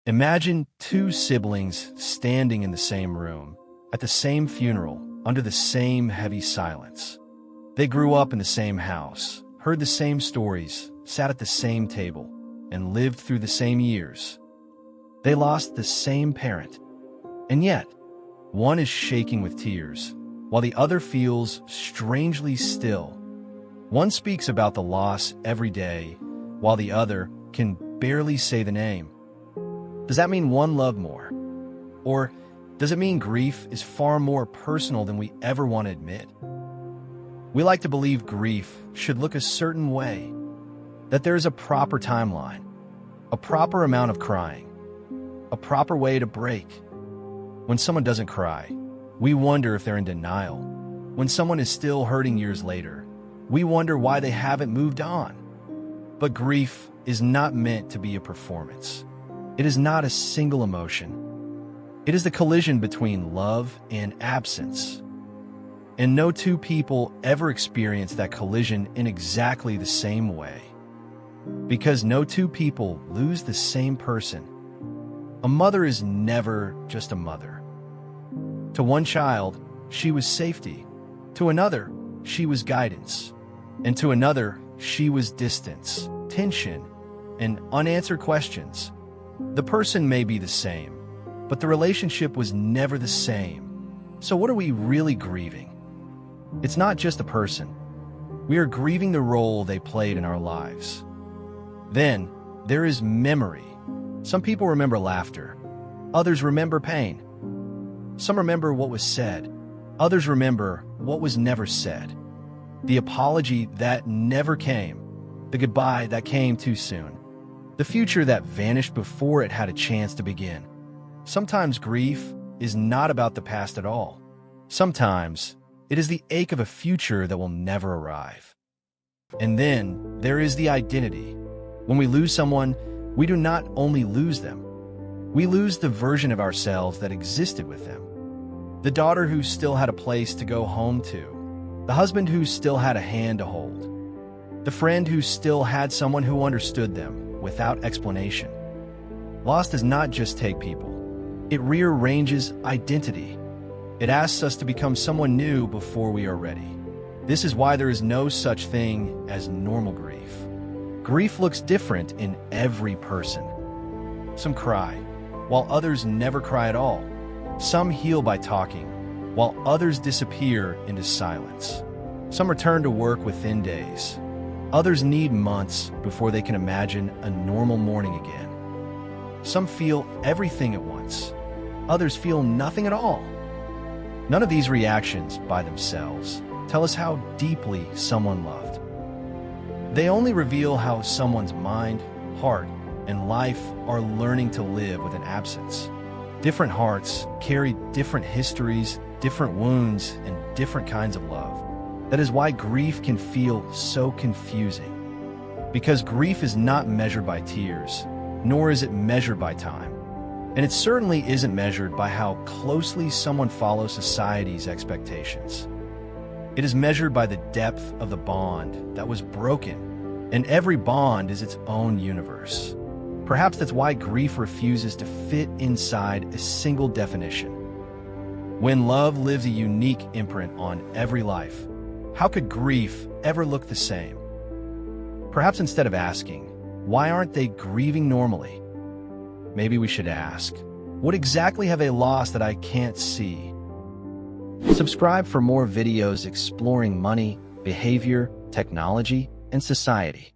Imagine two siblings standing in the same room, at the same funeral, under the same heavy silence. They grew up in the same house, heard the same stories, sat at the same table, and lived through the same years. They lost the same parent, and yet, one is shaking with tears, while the other feels strangely still. One speaks about the loss every day, while the other can barely say the name. Does that mean one loved more? Or does it mean grief is far more personal than we ever want to admit? We like to believe grief should look a certain way, that there is a proper timeline, a proper amount of crying, a proper way to break. When someone doesn't cry, we wonder if they're in denial. When someone is still hurting years later, we wonder why they haven't moved on. But grief is not meant to be a performance. It is not a single emotion. It is the collision between love and absence. And no two people ever experience that collision in exactly the same way. Because no two people lose the same person. A mother is never just a mother. To one child, she was safety. To another, she was guidance. And to another, she was distance, tension, and unanswered questions. The person may be the same, but the relationship was never the same. So what are we really grieving? It's not just the person. We are grieving the role they played in our lives. Then, there is memory. Some people remember laughter. Others remember pain. Some remember what was said. Others remember what was never said. The apology that never came. The goodbye that came too soon. The future that vanished before it had a chance to begin. Sometimes grief is not about the past at all. Sometimes it is the ache of a future that will never arrive. And then there is the identity. When we lose someone, we do not only lose them, we lose the version of ourselves that existed with them. The daughter who still had a place to go home to. The husband who still had a hand to hold. The friend who still had someone who understood them without explanation. Loss does not just take people. It rearranges identity. It asks us to become someone new before we are ready. This is why there is no such thing as normal grief. Grief looks different in every person. Some cry, while others never cry at all. Some heal by talking, while others disappear into silence. Some return to work within days. Others need months before they can imagine a normal morning again. Some feel everything at once. Others feel nothing at all. None of these reactions by themselves tell us how deeply someone loved. They only reveal how someone's mind, heart, and life are learning to live with an absence. Different hearts carry different histories, different wounds, and different kinds of love. That is why grief can feel so confusing. Because grief is not measured by tears, nor is it measured by time. And it certainly isn't measured by how closely someone follows society's expectations. It is measured by the depth of the bond that was broken, and every bond is its own universe. Perhaps that's why grief refuses to fit inside a single definition. When love lives a unique imprint on every life, how could grief ever look the same? Perhaps instead of asking, why aren't they grieving normally? Maybe we should ask, what exactly have they lost that I can't see? Subscribe for more videos exploring money, behavior, technology, and society.